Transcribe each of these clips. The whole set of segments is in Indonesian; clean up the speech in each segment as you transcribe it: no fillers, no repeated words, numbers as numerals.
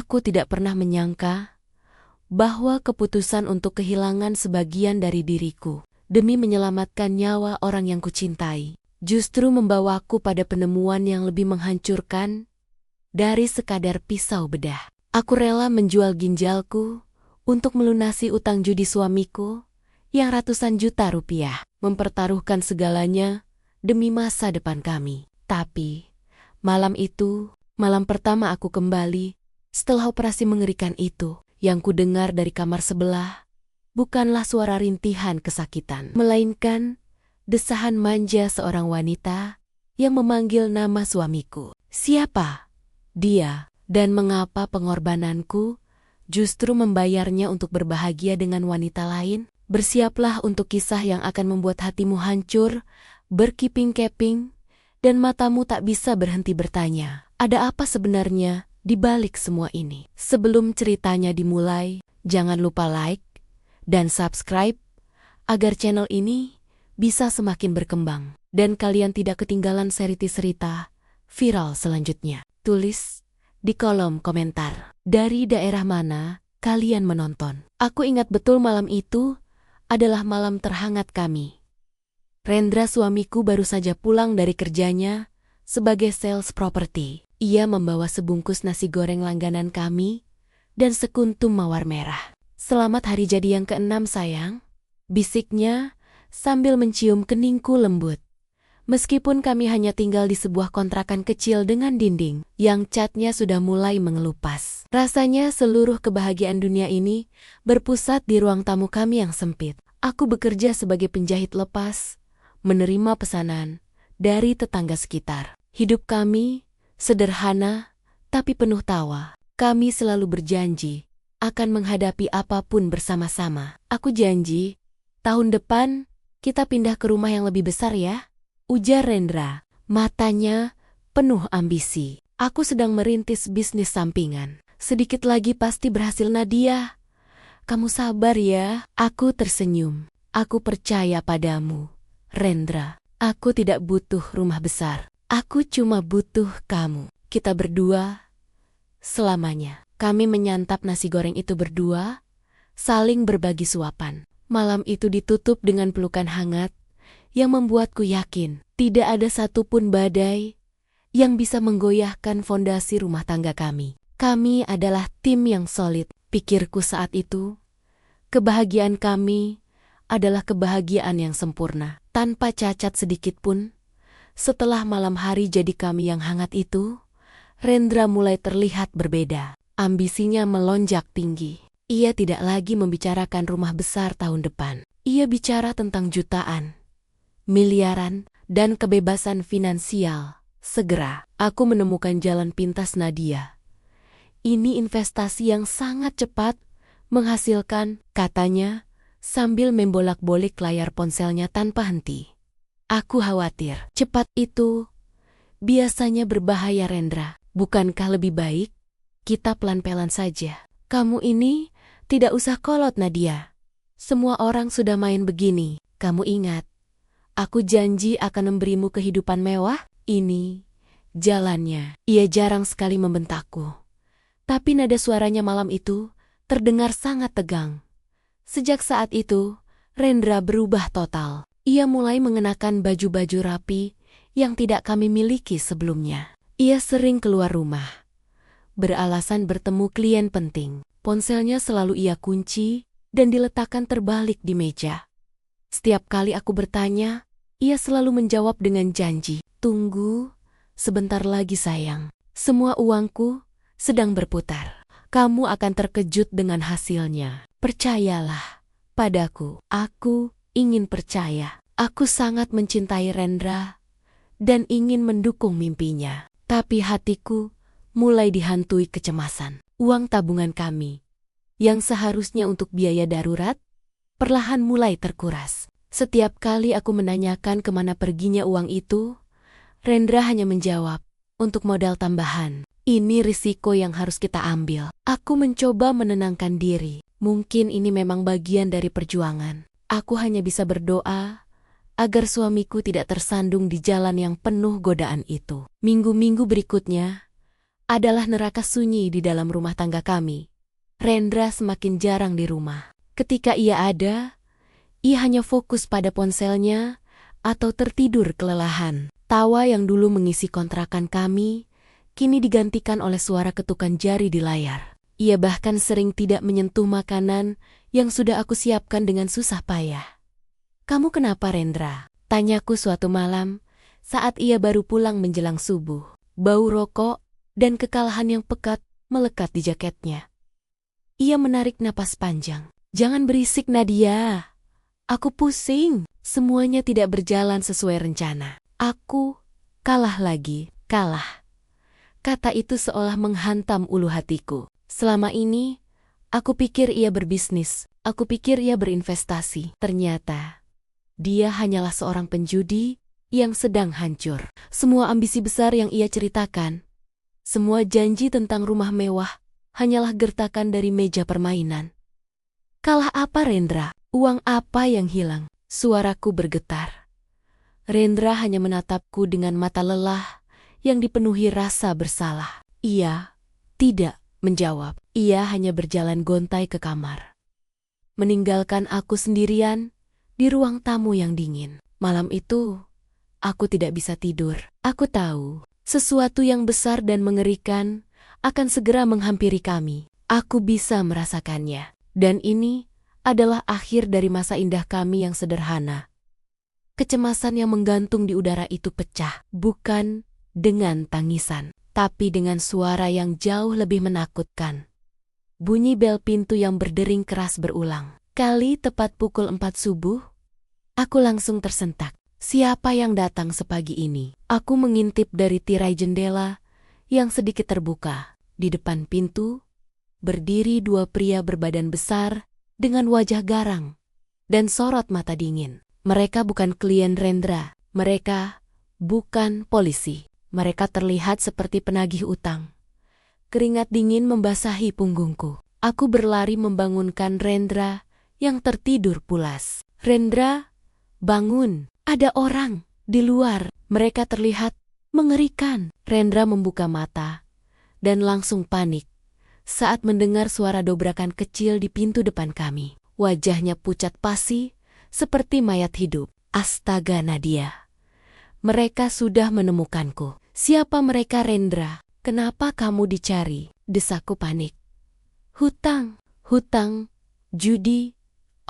Aku tidak pernah menyangka bahwa keputusan untuk kehilangan sebagian dari diriku demi menyelamatkan nyawa orang yang kucintai justru membawaku pada penemuan yang lebih menghancurkan dari sekadar pisau bedah. Aku rela menjual ginjalku untuk melunasi utang judi suamiku yang ratusan juta rupiah, mempertaruhkan segalanya demi masa depan kami. Tapi malam itu, malam pertama aku kembali setelah operasi mengerikan itu, yang ku dengar dari kamar sebelah bukanlah suara rintihan kesakitan, melainkan desahan manja seorang wanita yang memanggil nama suamiku. Siapa dia dan mengapa pengorbananku justru membayarnya untuk berbahagia dengan wanita lain? Bersiaplah untuk kisah yang akan membuat hatimu hancur, berkiping-keping, dan matamu tak bisa berhenti bertanya, ada apa sebenarnya di balik semua ini? Sebelum ceritanya dimulai, jangan lupa like dan subscribe agar channel ini bisa semakin berkembang dan kalian tidak ketinggalan cerita viral selanjutnya. Tulis di kolom komentar dari daerah mana kalian menonton. Aku ingat betul malam itu adalah malam terhangat kami. Rendra suamiku baru saja pulang dari kerjanya sebagai sales property. Ia membawa sebungkus nasi goreng langganan kami dan sekuntum mawar merah. Selamat hari jadi yang ke-6 sayang, bisiknya sambil mencium keningku lembut. Meskipun kami hanya tinggal di sebuah kontrakan kecil dengan dinding yang catnya sudah mulai mengelupas. Rasanya seluruh kebahagiaan dunia ini berpusat di ruang tamu kami yang sempit. Aku bekerja sebagai penjahit lepas, menerima pesanan dari tetangga sekitar. Hidup kami sederhana tapi penuh tawa. Kami selalu berjanji akan menghadapi apapun bersama-sama. Aku janji, tahun depan kita pindah ke rumah yang lebih besar ya, ujar Rendra, matanya penuh ambisi. Aku sedang merintis bisnis sampingan. Sedikit lagi pasti berhasil Nadia. Kamu sabar ya. Aku tersenyum. Aku percaya padamu, Rendra. Aku tidak butuh rumah besar. Aku cuma butuh kamu. Kita berdua selamanya. Kami menyantap nasi goreng itu berdua, saling berbagi suapan. Malam itu ditutup dengan pelukan hangat yang membuatku yakin tidak ada satupun badai yang bisa menggoyahkan fondasi rumah tangga kami. Kami adalah tim yang solid, pikirku saat itu. Kebahagiaan kami adalah kebahagiaan yang sempurna, tanpa cacat sedikit pun. Setelah malam hari jadi kami yang hangat itu, Rendra mulai terlihat berbeda. Ambisinya melonjak tinggi. Ia tidak lagi membicarakan rumah besar tahun depan. Ia bicara tentang jutaan, miliaran, dan kebebasan finansial. Segera, aku menemukan jalan pintas Nadia. Ini investasi yang sangat cepat menghasilkan, katanya, sambil membolak-balik layar ponselnya tanpa henti. Aku khawatir, cepat itu biasanya berbahaya Rendra. Bukankah lebih baik kita pelan-pelan saja? Kamu ini tidak usah kolot Nadia. Semua orang sudah main begini. Kamu ingat, aku janji akan memberimu kehidupan mewah. Ini jalannya. Ia jarang sekali membentakku. Tapi nada suaranya malam itu terdengar sangat tegang. Sejak saat itu, Rendra berubah total. Ia mulai mengenakan baju-baju rapi yang tidak kami miliki sebelumnya. Ia sering keluar rumah, beralasan bertemu klien penting. Ponselnya selalu ia kunci dan diletakkan terbalik di meja. Setiap kali aku bertanya, ia selalu menjawab dengan janji. Tunggu, sebentar lagi sayang. Semua uangku sedang berputar. Kamu akan terkejut dengan hasilnya. Percayalah padaku. Aku ingin percaya. Aku sangat mencintai Rendra dan ingin mendukung mimpinya. Tapi hatiku mulai dihantui kecemasan. Uang tabungan kami, yang seharusnya untuk biaya darurat, perlahan mulai terkuras. Setiap kali aku menanyakan kemana perginya uang itu, Rendra hanya menjawab, untuk modal tambahan. Ini risiko yang harus kita ambil. Aku mencoba menenangkan diri. Mungkin ini memang bagian dari perjuangan. Aku hanya bisa berdoa agar suamiku tidak tersandung di jalan yang penuh godaan itu. Minggu-minggu berikutnya, adalah neraka sunyi di dalam rumah tangga kami. Rendra semakin jarang di rumah. Ketika ia ada, ia hanya fokus pada ponselnya atau tertidur kelelahan. Tawa yang dulu mengisi kontrakan kami, kini digantikan oleh suara ketukan jari di layar. Ia bahkan sering tidak menyentuh makanan yang sudah aku siapkan dengan susah payah. "Kamu kenapa, Rendra?" tanyaku suatu malam saat ia baru pulang menjelang subuh. Bau rokok dan kekalahan yang pekat melekat di jaketnya. Ia menarik napas panjang. "Jangan berisik, Nadia. Aku pusing. Semuanya tidak berjalan sesuai rencana. Aku kalah lagi, kalah." Kata itu seolah menghantam ulu hatiku. Selama ini, aku pikir ia berbisnis. Aku pikir ia berinvestasi. Ternyata, dia hanyalah seorang penjudi yang sedang hancur. Semua ambisi besar yang ia ceritakan, semua janji tentang rumah mewah, hanyalah gertakan dari meja permainan. "Kalah apa, Rendra? Uang apa yang hilang?" Suaraku bergetar. Rendra hanya menatapku dengan mata lelah yang dipenuhi rasa bersalah. Ia tidak menjawab. Ia hanya berjalan gontai ke kamar, meninggalkan aku sendirian di ruang tamu yang dingin. Malam itu, aku tidak bisa tidur. Aku tahu sesuatu yang besar dan mengerikan akan segera menghampiri kami. Aku bisa merasakannya. Dan ini adalah akhir dari masa indah kami yang sederhana. Kecemasan yang menggantung di udara itu pecah, bukan dengan tangisan, tapi dengan suara yang jauh lebih menakutkan. Bunyi bel pintu yang berdering keras berulang. Kali tepat pukul 4 subuh, aku langsung tersentak. Siapa yang datang sepagi ini? Aku mengintip dari tirai jendela yang sedikit terbuka. Di depan pintu, berdiri dua pria berbadan besar dengan wajah garang dan sorot mata dingin. Mereka bukan klien Rendra. Mereka bukan polisi. Mereka terlihat seperti penagih utang. Keringat dingin membasahi punggungku. Aku berlari membangunkan Rendra yang tertidur pulas. "Rendra, bangun. Ada orang di luar." Mereka terlihat mengerikan. Rendra membuka mata dan langsung panik saat mendengar suara dobrakan kecil di pintu depan kami. Wajahnya pucat pasi seperti mayat hidup. "Astaga, Nadia. Mereka sudah menemukanku." "Siapa mereka, Rendra? Kenapa kamu dicari?" desaku panik. Hutang, judi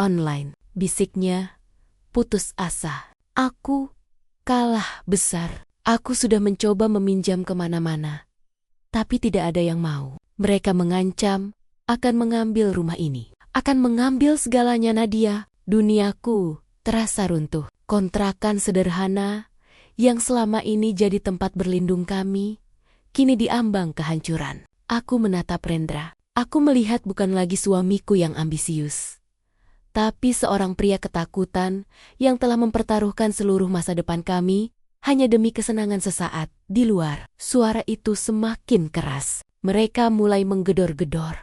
online," bisiknya putus asa. "Aku kalah besar. Aku sudah mencoba meminjam kemana-mana, tapi tidak ada yang mau. Mereka mengancam akan mengambil rumah ini, akan mengambil segalanya, Nadia." Duniaku terasa runtuh. Kontrakan sederhana yang selama ini jadi tempat berlindung kami, kini diambang kehancuran. Aku menatap Rendra. Aku melihat bukan lagi suamiku yang ambisius, tapi seorang pria ketakutan yang telah mempertaruhkan seluruh masa depan kami hanya demi kesenangan sesaat. Di luar, suara itu semakin keras. Mereka mulai menggedor-gedor,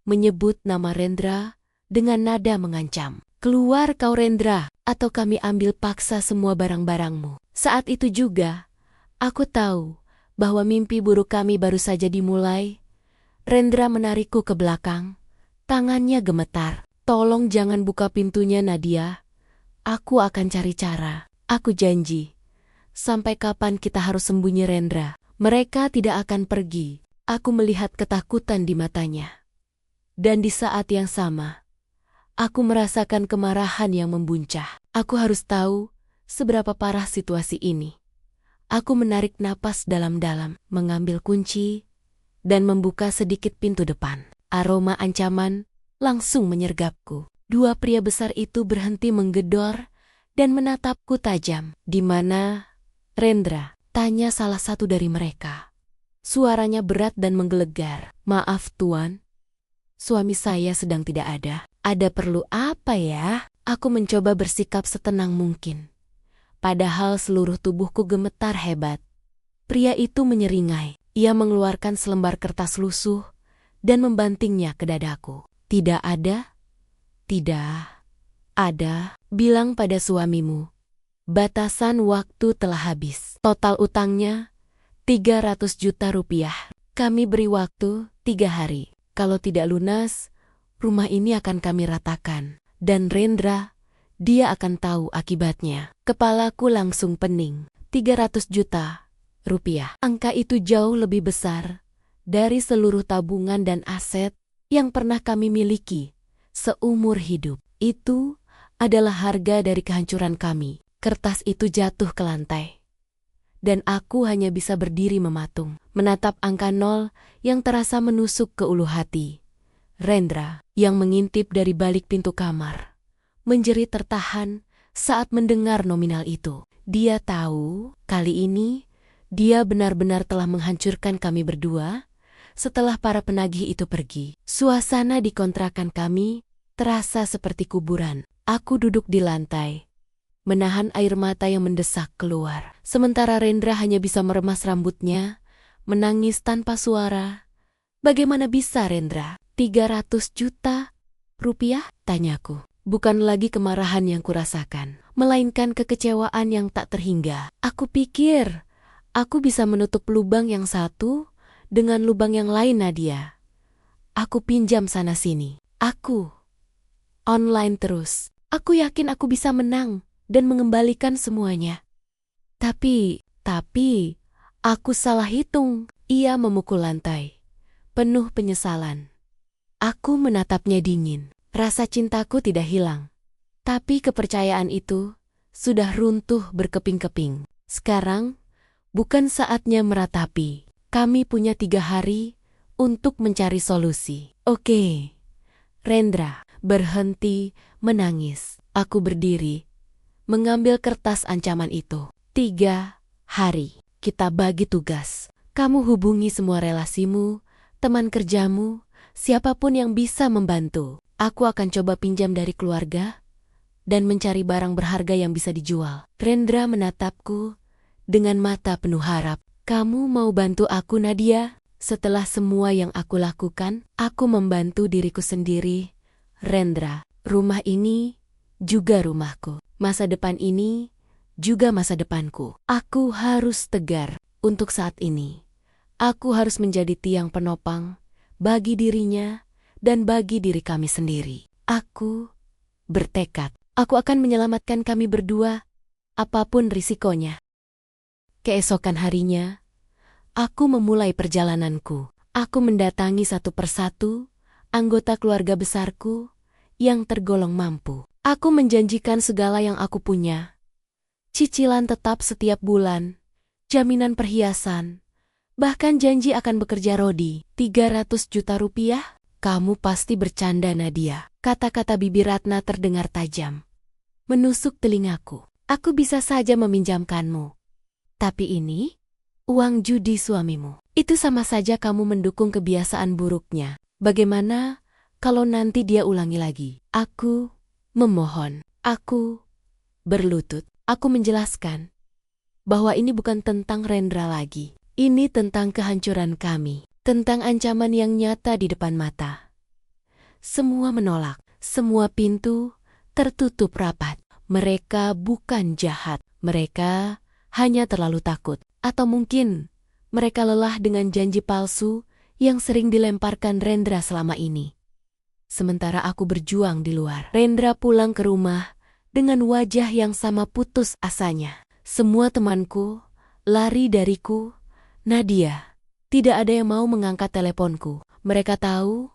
menyebut nama Rendra dengan nada mengancam. "Keluar kau, Rendra, atau kami ambil paksa semua barang-barangmu." Saat itu juga, aku tahu bahwa mimpi buruk kami baru saja dimulai. Rendra menarikku ke belakang, tangannya gemetar. "Tolong jangan buka pintunya, Nadia. Aku akan cari cara. Aku janji. Sampai kapan kita harus sembunyi, Rendra? Mereka tidak akan pergi." Aku melihat ketakutan di matanya. Dan di saat yang sama, aku merasakan kemarahan yang membuncah. Aku harus tahu seberapa parah situasi ini. Aku menarik napas dalam-dalam, mengambil kunci, dan membuka sedikit pintu depan. Aroma ancaman langsung menyergapku. Dua pria besar itu berhenti menggedor dan menatapku tajam. "Di mana Rendra?" tanya salah satu dari mereka. Suaranya berat dan menggelegar. "Maaf, Tuan. Suami saya sedang tidak ada." "Ada perlu apa ya?" Aku mencoba bersikap setenang mungkin. Padahal seluruh tubuhku gemetar hebat. Pria itu menyeringai. Ia mengeluarkan selembar kertas lusuh dan membantingnya ke dadaku. "Tidak ada? Tidak ada. Bilang pada suamimu. Batasan waktu telah habis. Total utangnya 300 juta rupiah. Kami beri waktu 3 hari. Kalau tidak lunas, rumah ini akan kami ratakan. Dan Rendra, dia akan tahu akibatnya. Kepalaku langsung pening. 300 juta rupiah. Angka itu jauh lebih besar dari seluruh tabungan dan aset yang pernah kami miliki seumur hidup. Itu adalah harga dari kehancuran kami. Kertas itu jatuh ke lantai. Dan aku hanya bisa berdiri mematung, menatap angka 0 yang terasa menusuk ke ulu hati. Rendra, yang mengintip dari balik pintu kamar, menjerit tertahan saat mendengar nominal itu. Dia tahu kali ini dia benar-benar telah menghancurkan kami berdua setelah para penagih itu pergi. Suasana di kontrakan kami terasa seperti kuburan. Aku duduk di lantai, menahan air mata yang mendesak keluar. Sementara Rendra hanya bisa meremas rambutnya, menangis tanpa suara. Bagaimana bisa, Rendra? 300 juta rupiah? Tanyaku. Bukan lagi kemarahan yang kurasakan, melainkan kekecewaan yang tak terhingga. Aku pikir aku bisa menutup lubang yang satu dengan lubang yang lain, Nadia. Aku pinjam sana-sini. Aku online terus. Aku yakin aku bisa menang dan mengembalikan semuanya. Tapi, aku salah hitung. Ia memukul lantai, penuh penyesalan. Aku menatapnya dingin. Rasa cintaku tidak hilang. Tapi kepercayaan itu sudah runtuh berkeping-keping. Sekarang, bukan saatnya meratapi. Kami punya 3 hari untuk mencari solusi. Oke, Rendra, berhenti menangis. Aku berdiri, mengambil kertas ancaman itu. 3 hari, kita bagi tugas. Kamu hubungi semua relasimu, teman kerjamu, siapapun yang bisa membantu. Aku akan coba pinjam dari keluarga dan mencari barang berharga yang bisa dijual. Rendra menatapku dengan mata penuh harap. Kamu mau bantu aku, Nadia? Setelah semua yang aku lakukan, aku membantu diriku sendiri. Rendra, rumah ini juga rumahku. Masa depan ini juga masa depanku. Aku harus tegar untuk saat ini. Aku harus menjadi tiang penopang bagi dirinya dan bagi diri kami sendiri. Aku bertekad. Aku akan menyelamatkan kami berdua, apapun risikonya. Keesokan harinya, aku memulai perjalananku. Aku mendatangi satu persatu anggota keluarga besarku yang tergolong mampu. Aku menjanjikan segala yang aku punya. Cicilan tetap setiap bulan, jaminan perhiasan, bahkan janji akan bekerja rodi. 300 juta rupiah? Kamu pasti bercanda, Nadia. Kata-kata bibir Ratna terdengar tajam, menusuk telingaku. Aku bisa saja meminjamkanmu. Tapi ini uang judi suamimu. Itu sama saja kamu mendukung kebiasaan buruknya. Bagaimana kalau nanti dia ulangi lagi? Aku memohon. Aku berlutut. Aku menjelaskan bahwa ini bukan tentang Rendra lagi. Ini tentang kehancuran kami. Tentang ancaman yang nyata di depan mata. Semua menolak. Semua pintu tertutup rapat. Mereka bukan jahat. Mereka hanya terlalu takut. Atau mungkin mereka lelah dengan janji palsu yang sering dilemparkan Rendra selama ini. Sementara aku berjuang di luar. Rendra pulang ke rumah dengan wajah yang sama putus asanya. Semua temanku lari dariku. Nadia, tidak ada yang mau mengangkat teleponku. Mereka tahu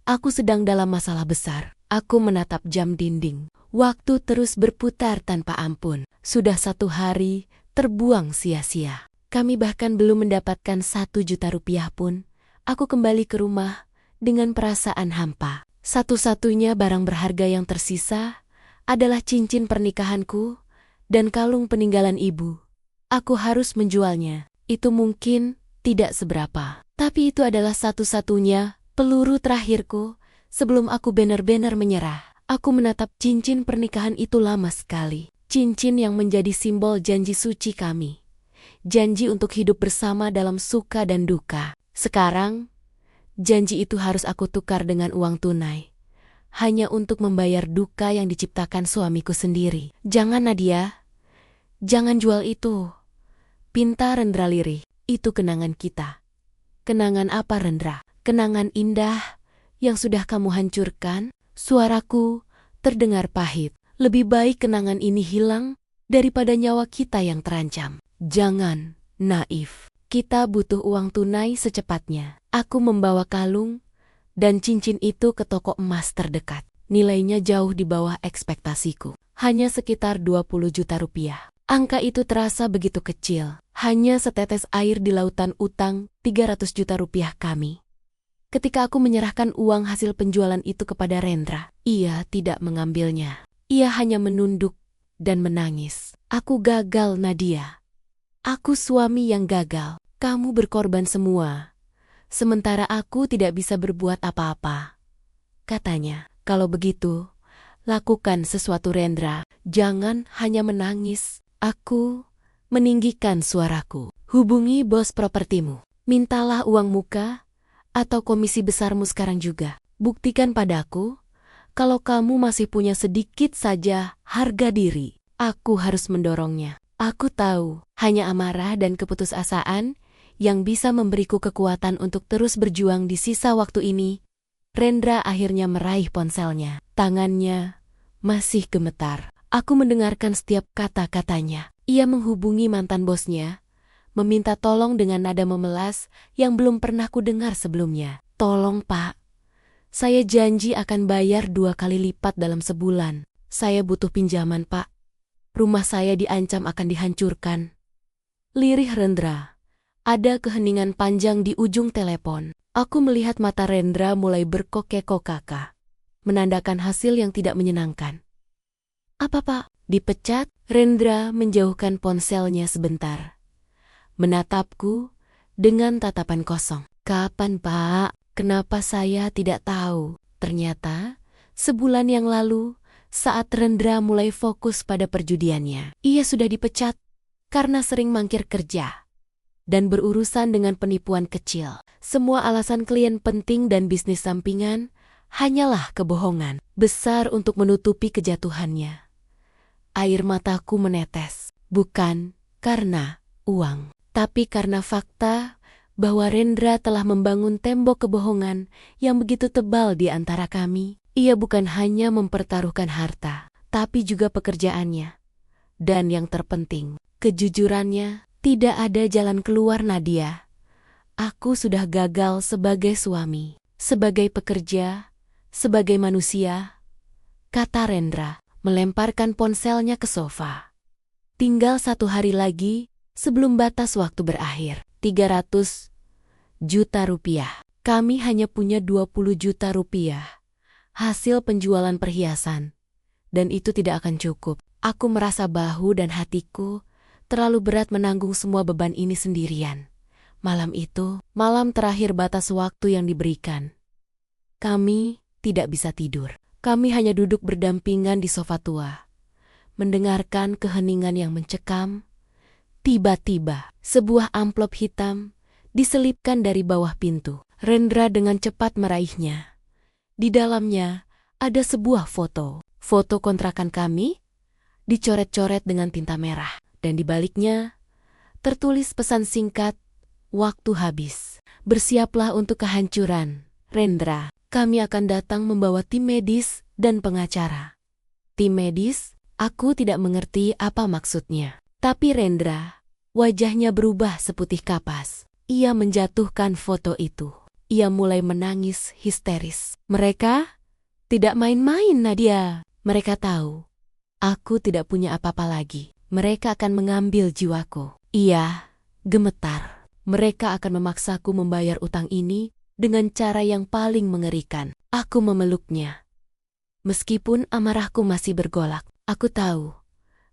aku sedang dalam masalah besar. Aku menatap jam dinding. Waktu terus berputar tanpa ampun. Sudah 1 hari terbuang sia-sia. Kami bahkan belum mendapatkan 1 juta rupiah pun. Aku kembali ke rumah dengan perasaan hampa. Satu-satunya barang berharga yang tersisa adalah cincin pernikahanku dan kalung peninggalan ibu. Aku harus menjualnya. Itu mungkin tidak seberapa. Tapi itu adalah satu-satunya peluru terakhirku sebelum aku benar-benar menyerah. Aku menatap cincin pernikahan itu lama sekali. Cincin yang menjadi simbol janji suci kami. Janji untuk hidup bersama dalam suka dan duka. Sekarang, janji itu harus aku tukar dengan uang tunai. Hanya untuk membayar duka yang diciptakan suamiku sendiri. Jangan, Nadia. Jangan jual itu. Pinta Rendra lirih. Itu kenangan kita. Kenangan apa, Rendra? Kenangan indah yang sudah kamu hancurkan? Suaraku terdengar pahit. Lebih baik kenangan ini hilang daripada nyawa kita yang terancam. Jangan naif. Kita butuh uang tunai secepatnya. Aku membawa kalung dan cincin itu ke toko emas terdekat. Nilainya jauh di bawah ekspektasiku. Hanya sekitar 20 juta rupiah. Angka itu terasa begitu kecil. Hanya setetes air di lautan utang 300 juta rupiah kami. Ketika aku menyerahkan uang hasil penjualan itu kepada Rendra, ia tidak mengambilnya. Ia hanya menunduk dan menangis. Aku gagal, Nadia. Aku suami yang gagal. Kamu berkorban semua. Sementara aku tidak bisa berbuat apa-apa. Katanya, kalau begitu, lakukan sesuatu, Rendra. Jangan hanya menangis. Aku meninggikan suaraku. Hubungi bos propertimu. Mintalah uang muka atau komisi besarmu sekarang juga. Buktikan padaku kalau kamu masih punya sedikit saja harga diri. Aku harus mendorongnya. Aku tahu hanya amarah dan keputusasaan yang bisa memberiku kekuatan untuk terus berjuang di sisa waktu ini. Rendra akhirnya meraih ponselnya. Tangannya masih gemetar. Aku mendengarkan setiap kata-katanya. Ia menghubungi mantan bosnya, meminta tolong dengan nada memelas yang belum pernah ku dengar sebelumnya. Tolong, Pak. Saya janji akan bayar 2 kali lipat dalam sebulan. Saya butuh pinjaman, Pak. Rumah saya diancam akan dihancurkan. Lirih Rendra. Ada keheningan panjang di ujung telepon. Aku melihat mata Rendra mulai berkokek-kokaka, menandakan hasil yang tidak menyenangkan. Apa, Pak? Dipecat? Rendra menjauhkan ponselnya sebentar. Menatapku dengan tatapan kosong. Kapan, Pak? Kenapa saya tidak tahu? Ternyata, sebulan yang lalu, saat Rendra mulai fokus pada perjudiannya, ia sudah dipecat karena sering mangkir kerja dan berurusan dengan penipuan kecil. Semua alasan klien penting dan bisnis sampingan hanyalah kebohongan besar untuk menutupi kejatuhannya. Air mataku menetes, bukan karena uang, tapi karena fakta bahwa Rendra telah membangun tembok kebohongan yang begitu tebal di antara kami. Ia bukan hanya mempertaruhkan harta, tapi juga pekerjaannya. Dan yang terpenting, kejujurannya. Tidak ada jalan keluar, Nadia. Aku sudah gagal sebagai suami, sebagai pekerja, sebagai manusia, kata Rendra, melemparkan ponselnya ke sofa. Tinggal 1 hari lagi sebelum batas waktu berakhir. 300 juta rupiah. Kami hanya punya 20 juta rupiah. Hasil penjualan perhiasan. Dan itu tidak akan cukup. Aku merasa bahu dan hatiku terlalu berat menanggung semua beban ini sendirian. Malam itu, malam terakhir batas waktu yang diberikan. Kami tidak bisa tidur. Kami hanya duduk berdampingan di sofa tua, mendengarkan keheningan yang mencekam. Tiba-tiba, sebuah amplop hitam diselipkan dari bawah pintu. Rendra dengan cepat meraihnya. Di dalamnya ada sebuah foto. Foto kontrakan kami dicoret-coret dengan tinta merah. Dan di baliknya tertulis pesan singkat, waktu habis. Bersiaplah untuk kehancuran, Rendra. Kami akan datang membawa tim medis dan pengacara. Tim medis? Aku tidak mengerti apa maksudnya. Tapi Rendra, wajahnya berubah seputih kapas. Ia menjatuhkan foto itu. Ia mulai menangis histeris. Mereka tidak main-main, Nadia. Mereka tahu aku tidak punya apa-apa lagi. Mereka akan mengambil jiwaku. Ia gemetar. Mereka akan memaksaku membayar utang ini dengan cara yang paling mengerikan. Aku memeluknya. Meskipun amarahku masih bergolak, aku tahu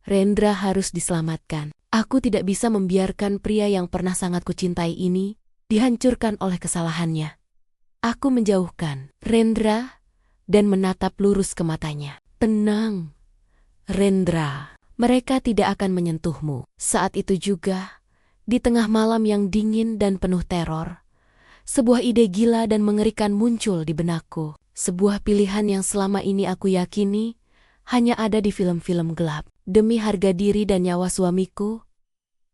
Rendra harus diselamatkan. Aku tidak bisa membiarkan pria yang pernah sangat kucintai ini dihancurkan oleh kesalahannya. Aku menjauhkan Rendra dan menatap lurus ke matanya. Tenang, Rendra. Mereka tidak akan menyentuhmu. Saat itu juga, di tengah malam yang dingin dan penuh teror, sebuah ide gila dan mengerikan muncul di benakku. Sebuah pilihan yang selama ini aku yakini hanya ada di film-film gelap. Demi harga diri dan nyawa suamiku,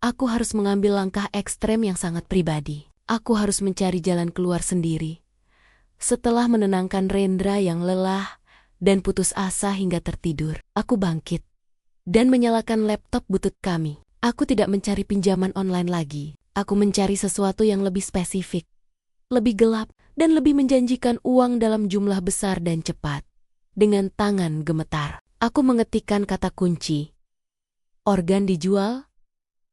aku harus mengambil langkah ekstrem yang sangat pribadi. Aku harus mencari jalan keluar sendiri. Setelah menenangkan Rendra yang lelah dan putus asa hingga tertidur, aku bangkit dan menyalakan laptop butut kami. Aku tidak mencari pinjaman online lagi. Aku mencari sesuatu yang lebih spesifik, lebih gelap, dan lebih menjanjikan uang dalam jumlah besar dan cepat. Dengan tangan gemetar, aku mengetikkan kata kunci. Organ dijual,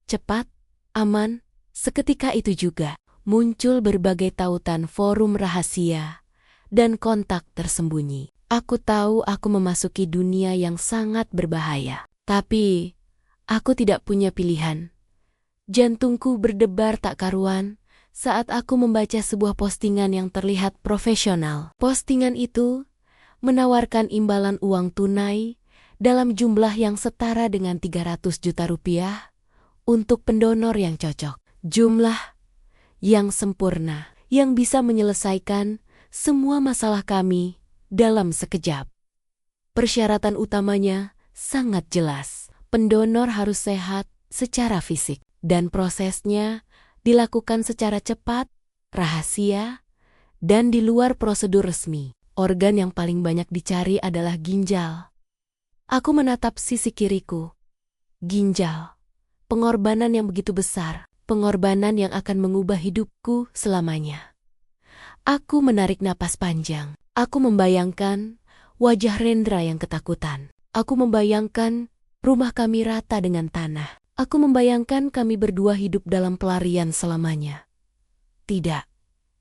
cepat, aman. Seketika itu juga muncul berbagai tautan forum rahasia dan kontak tersembunyi. Aku tahu aku memasuki dunia yang sangat berbahaya. Tapi aku tidak punya pilihan. Jantungku berdebar tak karuan saat aku membaca sebuah postingan yang terlihat profesional. Postingan itu menawarkan imbalan uang tunai dalam jumlah yang setara dengan 300 juta rupiah untuk pendonor yang cocok. Jumlah yang sempurna, yang bisa menyelesaikan semua masalah kami dalam sekejap. Persyaratan utamanya sangat jelas. Pendonor harus sehat secara fisik. Dan prosesnya dilakukan secara cepat, rahasia, dan di luar prosedur resmi. Organ yang paling banyak dicari adalah ginjal. Aku menatap sisi kiriku. Ginjal. Pengorbanan yang begitu besar. Pengorbanan yang akan mengubah hidupku selamanya. Aku menarik napas panjang. Aku membayangkan wajah Rendra yang ketakutan. Aku membayangkan rumah kami rata dengan tanah. Aku membayangkan kami berdua hidup dalam pelarian selamanya. Tidak,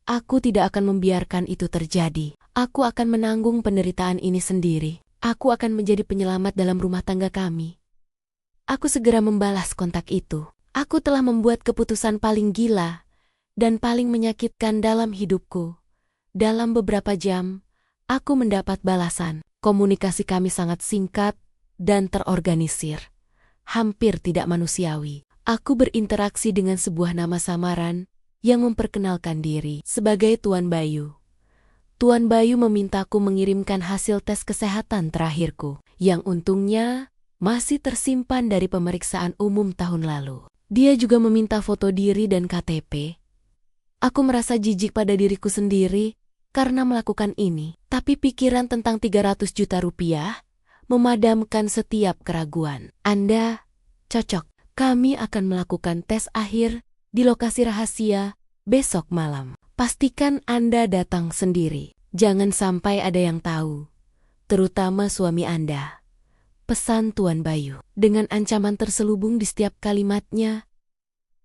aku tidak akan membiarkan itu terjadi. Aku akan menanggung penderitaan ini sendiri. Aku akan menjadi penyelamat dalam rumah tangga kami. Aku segera membalas kontak itu. Aku telah membuat keputusan paling gila dan paling menyakitkan dalam hidupku. Dalam beberapa jam, aku mendapat balasan. Komunikasi kami sangat singkat dan terorganisir. Hampir tidak manusiawi. Aku berinteraksi dengan sebuah nama samaran yang memperkenalkan diri sebagai Tuan Bayu. Tuan Bayu memintaku mengirimkan hasil tes kesehatan terakhirku, yang untungnya masih tersimpan dari pemeriksaan umum tahun lalu. Dia juga meminta foto diri dan KTP. Aku merasa jijik pada diriku sendiri karena melakukan ini, tapi pikiran tentang 300 juta rupiah memadamkan setiap keraguan. Anda cocok. Kami akan melakukan tes akhir di lokasi rahasia besok malam. Pastikan Anda datang sendiri. Jangan sampai ada yang tahu, terutama suami Anda. Pesan Tuan Bayu. Dengan ancaman terselubung di setiap kalimatnya,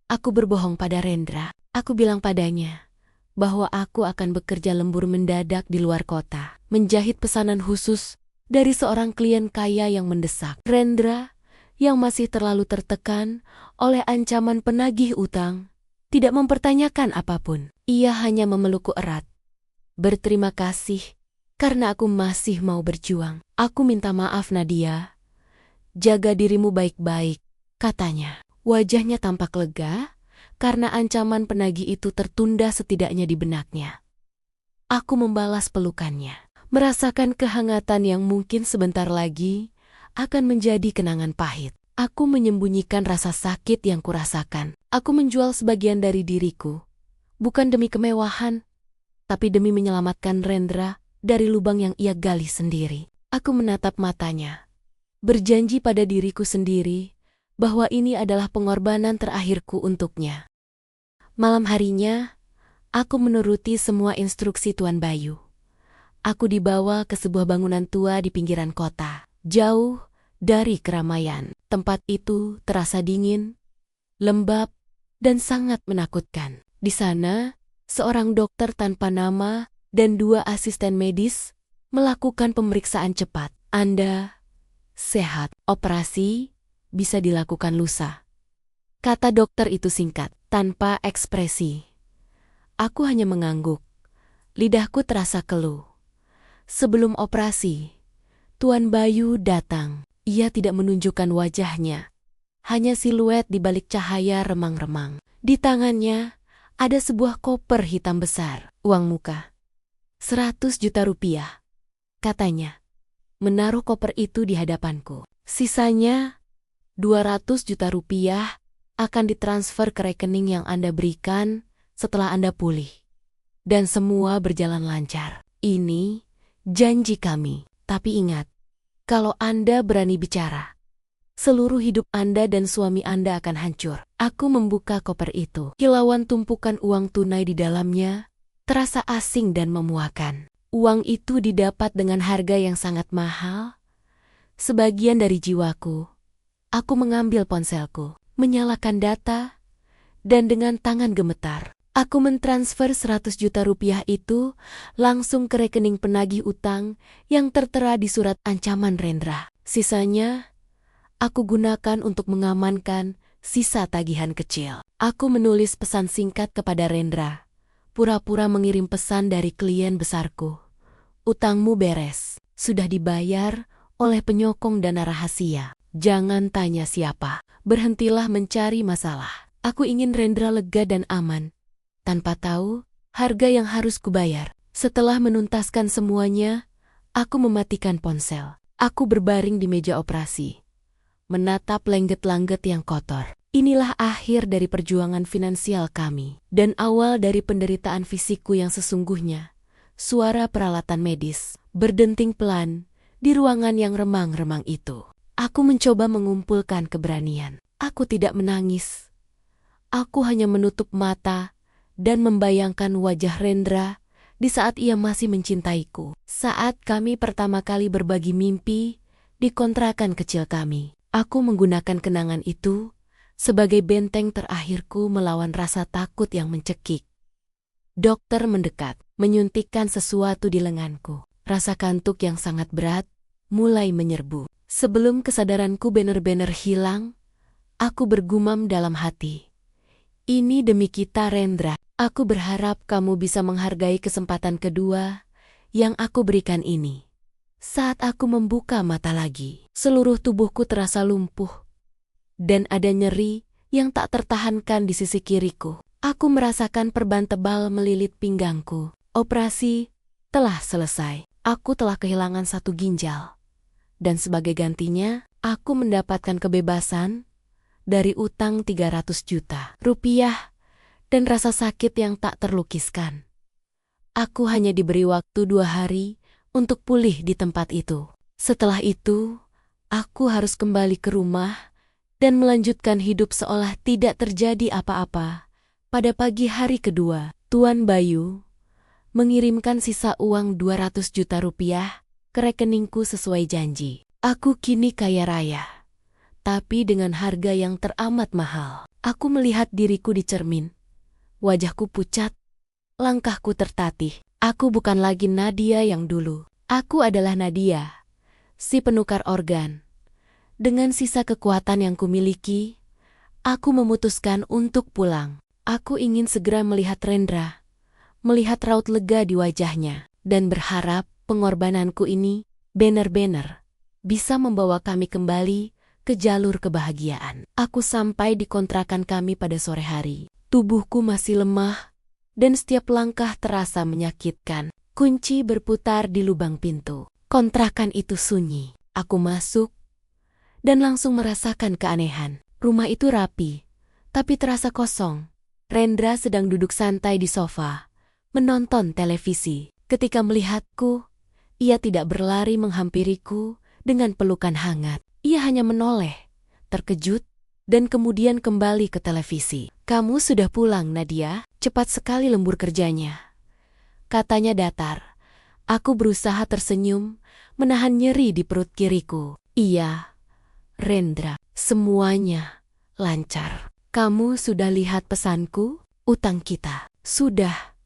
aku berbohong pada Rendra. Aku bilang padanya bahwa aku akan bekerja lembur mendadak di luar kota, menjahit pesanan khusus dari seorang klien kaya yang mendesak. Rendra, yang masih terlalu tertekan oleh ancaman penagih utang, tidak mempertanyakan apapun. Ia hanya memelukku erat. Berterima kasih karena aku masih mau berjuang. Aku minta maaf Nadia. Jaga dirimu baik-baik, katanya. Wajahnya tampak lega karena ancaman penagih itu tertunda setidaknya di benaknya. Aku membalas pelukannya. Merasakan kehangatan yang mungkin sebentar lagi akan menjadi kenangan pahit. Aku menyembunyikan rasa sakit yang kurasakan. Aku menjual sebagian dari diriku, bukan demi kemewahan, tapi demi menyelamatkan Rendra dari lubang yang ia gali sendiri. Aku menatap matanya, berjanji pada diriku sendiri bahwa ini adalah pengorbanan terakhirku untuknya. Malam harinya, aku menuruti semua instruksi Tuan Bayu. Aku dibawa ke sebuah bangunan tua di pinggiran kota, jauh dari keramaian. Tempat itu terasa dingin, lembab, dan sangat menakutkan. Di sana, seorang dokter tanpa nama dan 2 asisten medis melakukan pemeriksaan cepat. Anda sehat, operasi bisa dilakukan lusa. Kata dokter itu singkat, tanpa ekspresi. Aku hanya mengangguk. Lidahku terasa keluh. Sebelum operasi, Tuan Bayu datang. Ia tidak menunjukkan wajahnya, hanya siluet di balik cahaya remang-remang. Di tangannya ada sebuah koper hitam besar, uang muka. 100 juta rupiah, katanya. Menaruh koper itu di hadapanku. Sisanya 200 juta rupiah akan ditransfer ke rekening yang Anda berikan setelah Anda pulih. Dan semua berjalan lancar. Ini janji kami. Tapi ingat, kalau Anda berani bicara, seluruh hidup Anda dan suami Anda akan hancur. Aku membuka koper itu. Kilauan tumpukan uang tunai di dalamnya terasa asing dan memuakan. Uang itu didapat dengan harga yang sangat mahal. Sebagian dari jiwaku. Aku mengambil ponselku, menyalakan data, dan dengan tangan gemetar, aku mentransfer 100 juta rupiah itu langsung ke rekening penagih utang yang tertera di surat ancaman Rendra. Sisanya, aku gunakan untuk mengamankan sisa tagihan kecil. Aku menulis pesan singkat kepada Rendra, pura-pura mengirim pesan dari klien besarku. Utangmu beres, sudah dibayar oleh penyokong dana rahasia. Jangan tanya siapa, berhentilah mencari masalah. Aku ingin Rendra lega dan aman, tanpa tahu harga yang harus kubayar. Setelah menuntaskan semuanya, aku mematikan ponsel. Aku berbaring di meja operasi, menatap lengget-langget yang kotor. Inilah akhir dari perjuangan finansial kami, dan awal dari penderitaan fisikku yang sesungguhnya. Suara peralatan medis berdenting pelan di ruangan yang remang-remang itu. Aku mencoba mengumpulkan keberanian. Aku tidak menangis. Aku hanya menutup mata dan membayangkan wajah Rendra di saat ia masih mencintaiku. Saat kami pertama kali berbagi mimpi di kontrakan kecil kami, aku menggunakan kenangan itu sebagai benteng terakhirku melawan rasa takut yang mencekik. Dokter mendekat, menyuntikkan sesuatu di lenganku. Rasa kantuk yang sangat berat mulai menyerbu. Sebelum kesadaranku benar-benar hilang, aku bergumam dalam hati. Ini demi kita, Rendra. Aku berharap kamu bisa menghargai kesempatan kedua yang aku berikan ini. Saat aku membuka mata lagi, seluruh tubuhku terasa lumpuh. Dan ada nyeri yang tak tertahankan di sisi kiriku. Aku merasakan perban tebal melilit pinggangku. Operasi telah selesai. Aku telah kehilangan 1 ginjal. Dan sebagai gantinya, aku mendapatkan kebebasan dari utang 300 juta rupiah dan rasa sakit yang tak terlukiskan. Aku hanya diberi waktu 2 hari untuk pulih di tempat itu. Setelah itu, aku harus kembali ke rumah dan melanjutkan hidup seolah tidak terjadi apa-apa. Pada pagi hari kedua, Tuan Bayu mengirimkan sisa uang 200 juta rupiah ke rekeningku sesuai janji. Aku kini kaya raya, tapi dengan harga yang teramat mahal. Aku melihat diriku di cermin. Wajahku pucat, langkahku tertatih. Aku bukan lagi Nadia yang dulu. Aku adalah Nadia, si penukar organ. Dengan sisa kekuatan yang kumiliki, aku memutuskan untuk pulang. Aku ingin segera melihat Rendra, melihat raut lega di wajahnya, dan berharap pengorbananku ini benar-benar bisa membawa kami kembali ke jalur kebahagiaan. Aku sampai di kontrakan kami pada sore hari. Tubuhku masih lemah, dan setiap langkah terasa menyakitkan. Kunci berputar di lubang pintu. Kontrakan itu sunyi. Aku masuk, dan langsung merasakan keanehan. Rumah itu rapi, tapi terasa kosong. Rendra sedang duduk santai di sofa, menonton televisi. Ketika melihatku, ia tidak berlari menghampiriku dengan pelukan hangat. Ia hanya menoleh, terkejut, dan kemudian kembali ke televisi. Kamu sudah pulang, Nadia? Cepat sekali lembur kerjanya, katanya datar. Aku berusaha tersenyum, menahan nyeri di perut kiriku. Iya, Rendra, semuanya lancar. Kamu sudah lihat pesanku? Utang kita sudah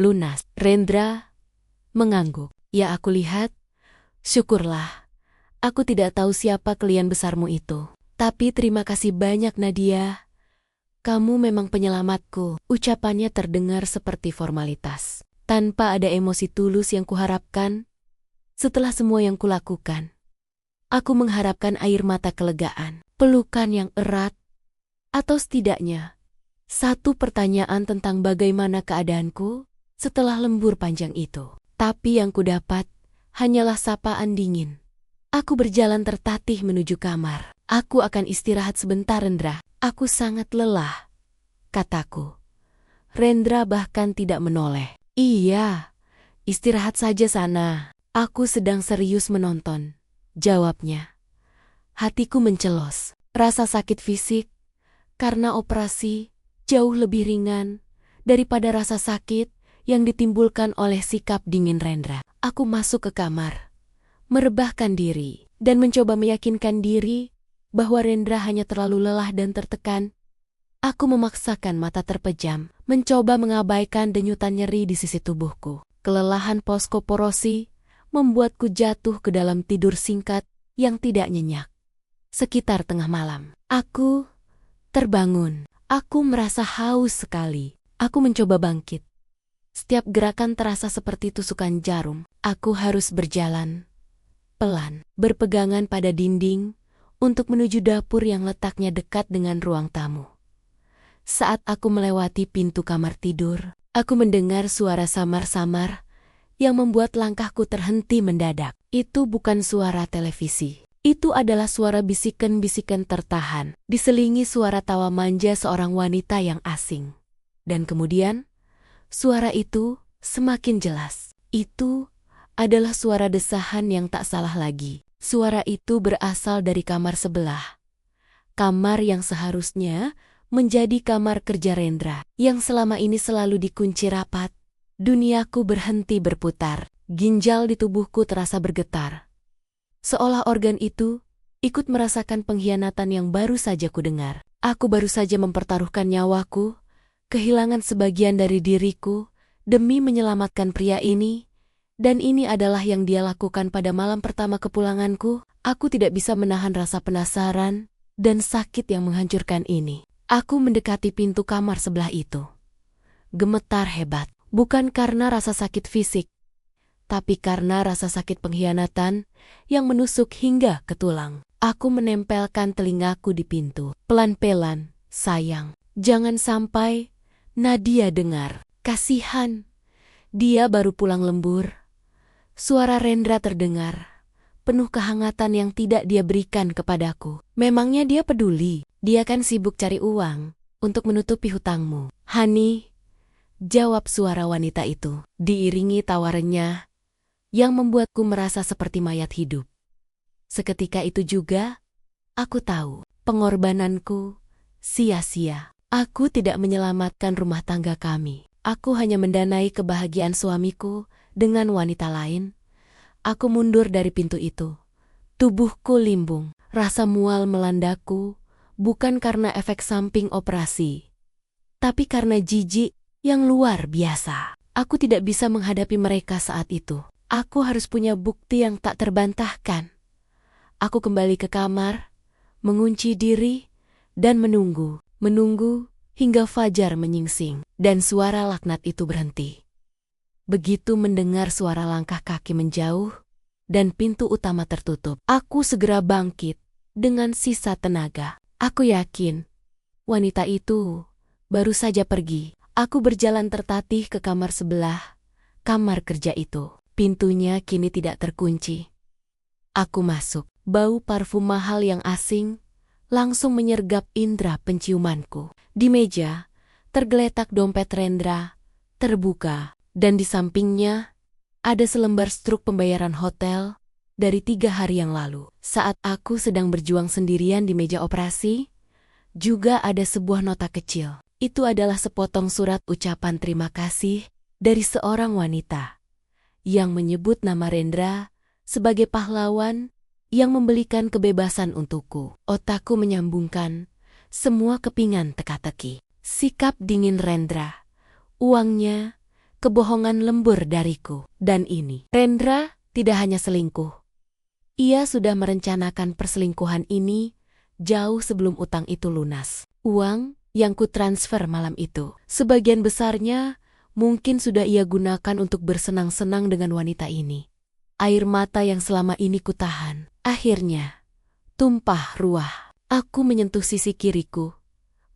lunas. Rendra mengangguk. Ya, aku lihat. Syukurlah. Aku tidak tahu siapa klien besarmu itu. Tapi terima kasih banyak, Nadia. Kamu memang penyelamatku. Ucapannya terdengar seperti formalitas, tanpa ada emosi tulus yang kuharapkan. Setelah semua yang kulakukan, aku mengharapkan air mata kelegaan, pelukan yang erat, atau setidaknya satu pertanyaan tentang bagaimana keadaanku setelah lembur panjang itu. Tapi yang kudapat hanyalah sapaan dingin. Aku berjalan tertatih menuju kamar. Aku akan istirahat sebentar, Rendra. Aku sangat lelah, kataku. Rendra bahkan tidak menoleh. Iya, istirahat saja sana. Aku sedang serius menonton, jawabnya. Hatiku mencelos. Rasa sakit fisik karena operasi jauh lebih ringan daripada rasa sakit yang ditimbulkan oleh sikap dingin Rendra. Aku masuk ke kamar, merebahkan diri, dan mencoba meyakinkan diri bahwa Rendra hanya terlalu lelah dan tertekan. Aku memaksakan mata terpejam, mencoba mengabaikan denyutan nyeri di sisi tubuhku. Kelelahan osteoporosis membuatku jatuh ke dalam tidur singkat yang tidak nyenyak. Sekitar tengah malam, aku terbangun. Aku merasa haus sekali. Aku mencoba bangkit. Setiap gerakan terasa seperti tusukan jarum. Aku harus berjalan pelan, berpegangan pada dinding untuk menuju dapur yang letaknya dekat dengan ruang tamu. Saat aku melewati pintu kamar tidur, aku mendengar suara samar-samar yang membuat langkahku terhenti mendadak. Itu bukan suara televisi. Itu adalah suara bisikan-bisikan tertahan, diselingi suara tawa manja seorang wanita yang asing. Dan kemudian, suara itu semakin jelas. Itu adalah suara desahan yang tak salah lagi. Suara itu berasal dari kamar sebelah. Kamar yang seharusnya menjadi kamar kerja Rendra, yang selama ini selalu dikunci rapat. Duniaku berhenti berputar. Ginjal di tubuhku terasa bergetar. Seolah organ itu ikut merasakan pengkhianatan yang baru saja kudengar. Aku baru saja mempertaruhkan nyawaku, kehilangan sebagian dari diriku, demi menyelamatkan pria ini, dan ini adalah yang dia lakukan pada malam pertama kepulanganku. Aku tidak bisa menahan rasa penasaran dan sakit yang menghancurkan ini. Aku mendekati pintu kamar sebelah itu. Gemetar hebat, bukan karena rasa sakit fisik, tapi karena rasa sakit pengkhianatan yang menusuk hingga ke tulang. Aku menempelkan telingaku di pintu. Pelan-pelan, sayang, jangan sampai Nadia dengar. Kasihan, dia baru pulang lembur. Suara Rendra terdengar, penuh kehangatan yang tidak dia berikan kepadaku. Memangnya dia peduli? Dia kan sibuk cari uang untuk menutupi hutangmu. Hani, jawab suara wanita itu, diiringi tawarannya yang membuatku merasa seperti mayat hidup. Seketika itu juga, aku tahu pengorbananku sia-sia. Aku tidak menyelamatkan rumah tangga kami. Aku hanya mendanai kebahagiaan suamiku dengan wanita lain. Aku mundur dari pintu itu. Tubuhku limbung, rasa mual melandaku, bukan karena efek samping operasi, tapi karena jijik yang luar biasa. Aku tidak bisa menghadapi mereka saat itu. Aku harus punya bukti yang tak terbantahkan. Aku kembali ke kamar, mengunci diri, dan menunggu hingga fajar menyingsing, dan suara laknat itu berhenti. Begitu mendengar suara langkah kaki menjauh, dan pintu utama tertutup, aku segera bangkit dengan sisa tenaga. Aku yakin wanita itu baru saja pergi. Aku berjalan tertatih ke kamar sebelah, kamar kerja itu. Pintunya kini tidak terkunci. Aku masuk. Bau parfum mahal yang asing langsung menyergap indera penciumanku. Di meja, tergeletak dompet Rendra, terbuka, dan di sampingnya ada selembar struk pembayaran hotel dari 3 hari yang lalu. Saat aku sedang berjuang sendirian di meja operasi, juga ada sebuah nota kecil. Itu adalah sepotong surat ucapan terima kasih dari seorang wanita yang menyebut nama Rendra sebagai pahlawan yang membelikan kebebasan untukku. Otakku menyambungkan semua kepingan teka-teki. Sikap dingin Rendra, uangnya, kebohongan lembur dariku. Dan ini, Rendra tidak hanya selingkuh. Ia sudah merencanakan perselingkuhan ini jauh sebelum utang itu lunas. Uang yang kutransfer malam itu, sebagian besarnya mungkin sudah ia gunakan untuk bersenang-senang dengan wanita ini. Air mata yang selama ini kutahan, akhirnya tumpah ruah. Aku menyentuh sisi kiriku,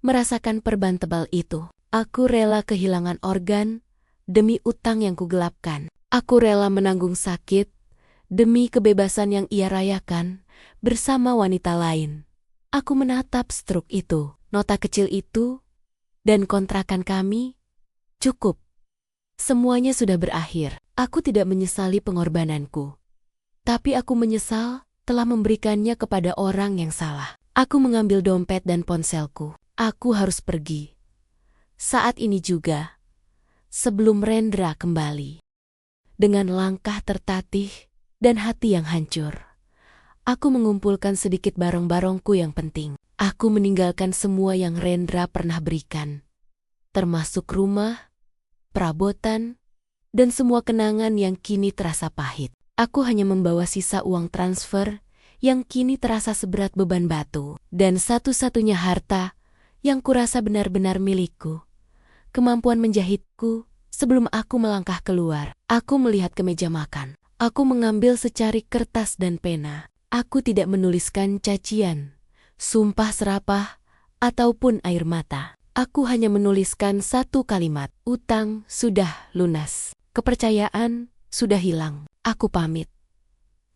merasakan perban tebal itu. Aku rela kehilangan organ demi utang yang kugelapkan. Aku rela menanggung sakit demi kebebasan yang ia rayakan bersama wanita lain. Aku menatap struk itu, nota kecil itu, dan kontrakan kami Cukup. Semuanya sudah berakhir. Aku tidak menyesali pengorbananku. Tapi aku menyesal telah memberikannya kepada orang yang salah. Aku mengambil dompet dan ponselku. Aku harus pergi. Saat ini juga. Sebelum Rendra kembali. Dengan langkah tertatih dan hati yang hancur. Aku mengumpulkan sedikit barang-barangku yang penting. Aku meninggalkan semua yang Rendra pernah berikan. Termasuk rumah, perabotan, dan semua kenangan yang kini terasa pahit. Aku hanya membawa sisa uang transfer yang kini terasa seberat beban batu. Dan satu-satunya harta yang kurasa benar-benar milikku. Kemampuan menjahitku sebelum aku melangkah keluar. Aku melihat ke meja makan. Aku mengambil secari kertas dan pena. Aku tidak menuliskan cacian, sumpah serapah, ataupun air mata. Aku hanya menuliskan satu kalimat. Utang sudah lunas. Kepercayaan sudah hilang. Aku pamit.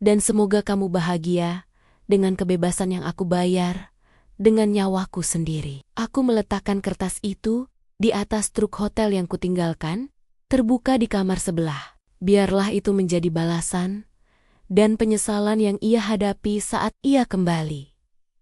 Dan semoga kamu bahagia dengan kebebasan yang aku bayar, dengan nyawaku sendiri. Aku meletakkan kertas itu di atas truk hotel yang kutinggalkan, terbuka di kamar sebelah. Biarlah itu menjadi balasan dan penyesalan yang ia hadapi saat ia kembali.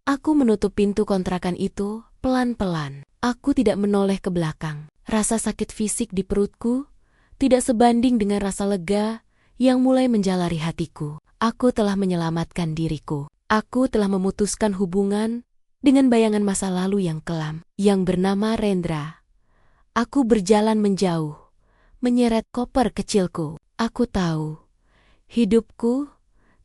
Aku menutup pintu kontrakan itu pelan-pelan. Aku tidak menoleh ke belakang. Rasa sakit fisik di perutku tidak sebanding dengan rasa lega yang mulai menjalari hatiku. Aku telah menyelamatkan diriku. Aku telah memutuskan hubungan dengan bayangan masa lalu yang kelam, yang bernama Rendra. Aku berjalan menjauh, menyeret koper kecilku. Aku tahu, hidupku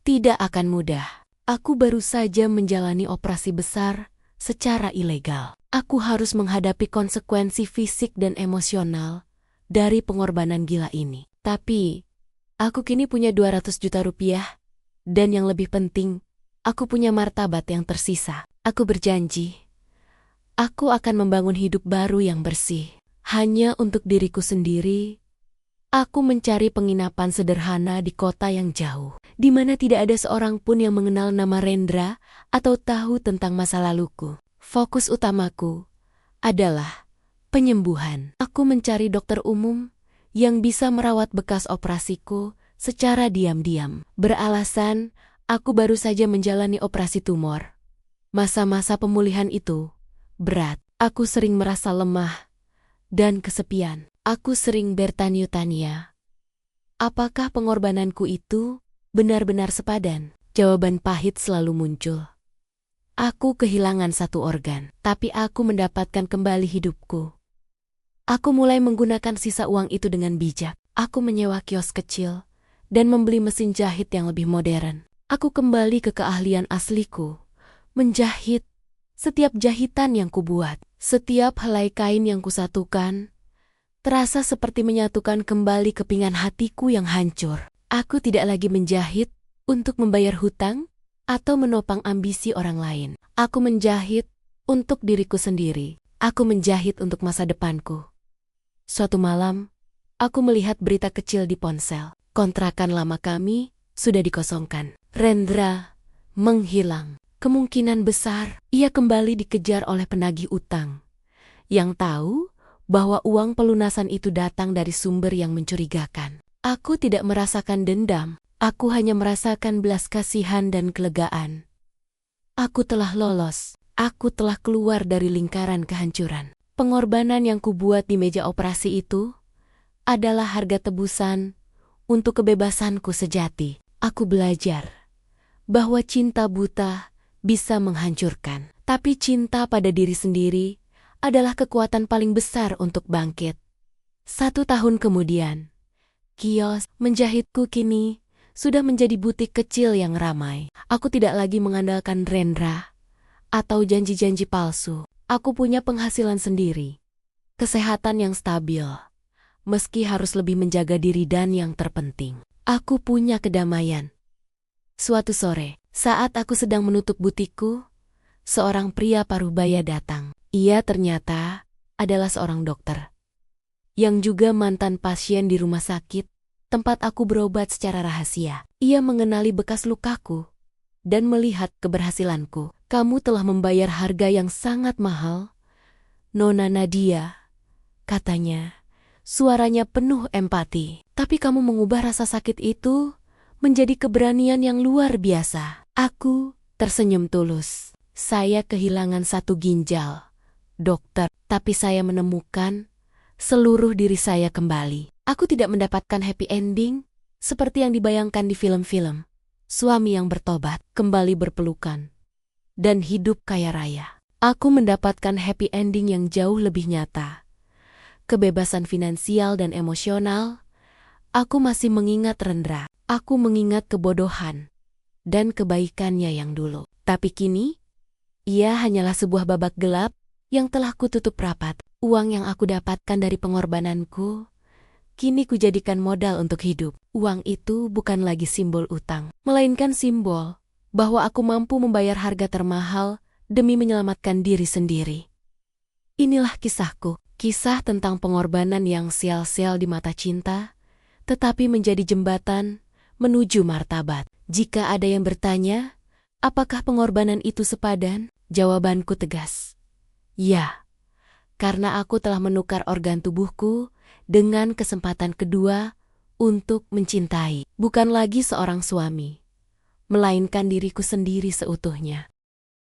tidak akan mudah. Aku baru saja menjalani operasi besar secara ilegal. Aku harus menghadapi konsekuensi fisik dan emosional dari pengorbanan gila ini. Tapi, aku kini punya 200 juta rupiah, dan yang lebih penting, aku punya martabat yang tersisa. Aku berjanji, aku akan membangun hidup baru yang bersih. Hanya untuk diriku sendiri, aku mencari penginapan sederhana di kota yang jauh, di mana tidak ada seorang pun yang mengenal nama Rendra atau tahu tentang masa laluku. Fokus utamaku adalah penyembuhan. Aku mencari dokter umum yang bisa merawat bekas operasiku secara diam-diam. Beralasan, aku baru saja menjalani operasi tumor. Masa-masa pemulihan itu berat. Aku sering merasa lemah dan kesepian. Aku sering bertanya-tanya, apakah pengorbananku itu benar-benar sepadan? Jawaban pahit selalu muncul. Aku kehilangan satu organ, tapi aku mendapatkan kembali hidupku. Aku mulai menggunakan sisa uang itu dengan bijak. Aku menyewa kios kecil dan membeli mesin jahit yang lebih modern. Aku kembali ke keahlian asliku, menjahit. Setiap jahitan yang kubuat, setiap helai kain yang kusatukan, terasa seperti menyatukan kembali kepingan hatiku yang hancur. Aku tidak lagi menjahit untuk membayar hutang atau menopang ambisi orang lain. Aku menjahit untuk diriku sendiri. Aku menjahit untuk masa depanku. Suatu malam, aku melihat berita kecil di ponsel. Kontrakan lama kami sudah dikosongkan. Rendra menghilang. Kemungkinan besar ia kembali dikejar oleh penagih utang yang tahu bahwa uang pelunasan itu datang dari sumber yang mencurigakan. Aku tidak merasakan dendam. Aku hanya merasakan belas kasihan dan kelegaan. Aku telah lolos. Aku telah keluar dari lingkaran kehancuran. Pengorbanan yang kubuat di meja operasi itu adalah harga tebusan untuk kebebasanku sejati. Aku belajar bahwa cinta buta bisa menghancurkan, tapi cinta pada diri sendiri adalah kekuatan paling besar untuk bangkit. 1 tahun kemudian, kios menjahitku kini sudah menjadi butik kecil yang ramai. Aku tidak lagi mengandalkan Rendra atau janji-janji palsu. Aku punya penghasilan sendiri, kesehatan yang stabil, meski harus lebih menjaga diri, dan yang terpenting, aku punya kedamaian. Suatu sore, saat aku sedang menutup butikku, seorang pria parubaya datang. Ia ternyata adalah seorang dokter, yang juga mantan pasien di rumah sakit tempat aku berobat secara rahasia. Ia mengenali bekas lukaku dan melihat keberhasilanku. Kamu telah membayar harga yang sangat mahal, Nona Nadia, katanya, Suaranya penuh empati. Tapi kamu mengubah rasa sakit itu menjadi keberanian yang luar biasa. Aku tersenyum tulus. Saya kehilangan satu ginjal, dokter, tapi saya menemukan seluruh diri saya kembali. Aku tidak mendapatkan happy ending seperti yang dibayangkan di film-film. Suami yang bertobat, kembali berpelukan, dan hidup kaya raya. Aku mendapatkan happy ending yang jauh lebih nyata. Kebebasan finansial dan emosional. Aku masih mengingat Rendra. Aku mengingat kebodohan dan kebaikannya yang dulu. Tapi kini, ia hanyalah sebuah babak gelap yang telah kututup rapat. Uang yang aku dapatkan dari pengorbananku, kini kujadikan modal untuk hidup. Uang itu bukan lagi simbol utang, melainkan simbol bahwa aku mampu membayar harga termahal demi menyelamatkan diri sendiri. Inilah kisahku. Kisah tentang pengorbanan yang sial-sial di mata cinta, tetapi menjadi jembatan menuju martabat. Jika ada yang bertanya, apakah pengorbanan itu sepadan? Jawabanku tegas. Ya, karena aku telah menukar organ tubuhku dengan kesempatan kedua untuk mencintai. Bukan lagi seorang suami, melainkan diriku sendiri seutuhnya.